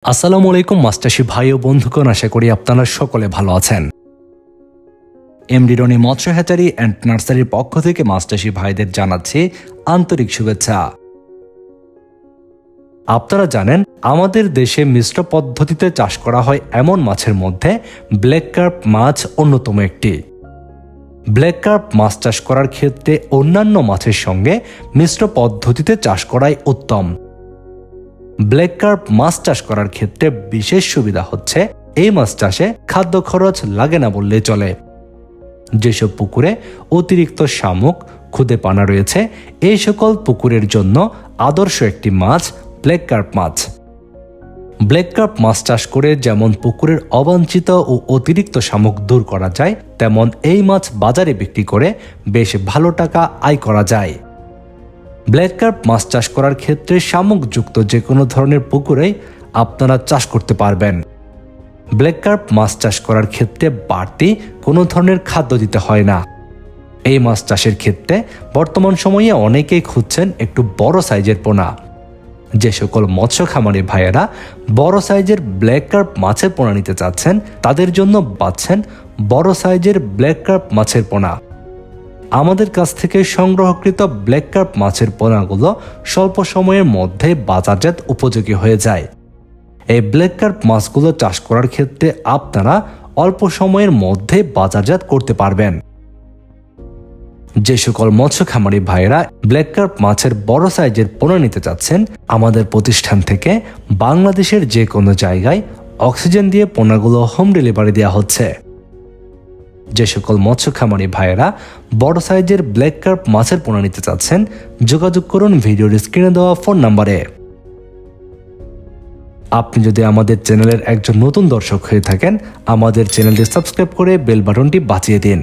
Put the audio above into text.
আসসালামু আলাইকুম মাছচাষী ভাই ও বন্ধুগণ, আশা করি আপনারা সকলে ভালো আছেন। এমডি রনি মৎস্য হ্যাচারি অ্যান্ড নার্সারির পক্ষ থেকে মাছচাষী ভাইদের জানাচ্ছি আন্তরিক শুভেচ্ছা। আপনারা জানেন আমাদের দেশে মিশ্র পদ্ধতিতে চাষ করা হয় এমন মাছের মধ্যে ব্ল্যাক কার্প মাছ অন্যতম একটি। ব্ল্যাক কার্প মাছ চাষ করার ক্ষেত্রে অন্যান্য মাছের সঙ্গে মিশ্র পদ্ধতিতে চাষ করাই উত্তম। ব্ল্যাক কার্প মাছ চাষ করার ক্ষেত্রে বিশেষ সুবিধা হচ্ছে এই মাছ চাষে খাদ্য খরচ লাগে না বললেই চলে। যেসব পুকুরে অতিরিক্ত শামুক, খুদে পানা রয়েছে, এই সকল পুকুরের জন্য আদর্শ একটি মাছ ব্ল্যাক কার্প মাছ। ব্ল্যাক কার্প মাছ চাষ করে যেমন পুকুরের অবাঞ্ছিত ও অতিরিক্ত শামুক দূর করা যায়, তেমন এই মাছ বাজারে বিক্রি করে বেশ ভালো টাকা আয় করা যায়। ব্ল্যাক কার্প মাছ চাষ করার ক্ষেত্রে শামুকযুক্ত যে কোনো ধরনের পুকুরেই আপনারা চাষ করতে পারবেন। ব্ল্যাক কার্প মাছ চাষ করার ক্ষেত্রে বাড়তি কোনো ধরনের খাদ্য দিতে হয় না। এই মাছ চাষের ক্ষেত্রে বর্তমান সময়ে অনেকেই খুঁজছেন একটু বড় সাইজের পোনা। যে সকল মৎস্য খামারি ভাইয়েরা বড় সাইজের ব্ল্যাক কার্প মাছের পোনা নিতে চাচ্ছেন, তাদের জন্য পাচ্ছেন বড় সাইজের ব্ল্যাক কার্প মাছের পোনা। আমাদের কাছ থেকে সংগ্রহকৃত ব্ল্যাক কার্প মাছের পোনাগুলো স্বল্প সময়ের মধ্যে বাজারজাত উপযোগী হয়ে যায়। এই ব্ল্যাক কার্প মাছগুলো চাষ করার ক্ষেত্রে আপনারা অল্প সময়ের মধ্যে বাজারজাত করতে পারবেন। যে সকল মৎস্য খামারি ভাইয়েরা ব্ল্যাক কার্প মাছের বড় সাইজের পোনা নিতে চাচ্ছেন, আমাদের প্রতিষ্ঠান থেকে বাংলাদেশের যে কোনো জায়গায় অক্সিজেন দিয়ে পোনাগুলো হোম ডেলিভারি দেওয়া হচ্ছে। যে সকল মৎস্য খামারি ভাইয়েরা বড় সাইজের ব্ল্যাক কার্প মাছের পোনা নিতে চাচ্ছেন, যোগাযোগ করুন ভিডিওর স্ক্রিনে দেওয়া ফোন নম্বরে। আপনি যদি আমাদের চ্যানেলের একজন নতুন দর্শক হয়ে থাকেন, আমাদের চ্যানেলটি সাবস্ক্রাইব করে বেল বাটনটি বাজিয়ে দিন।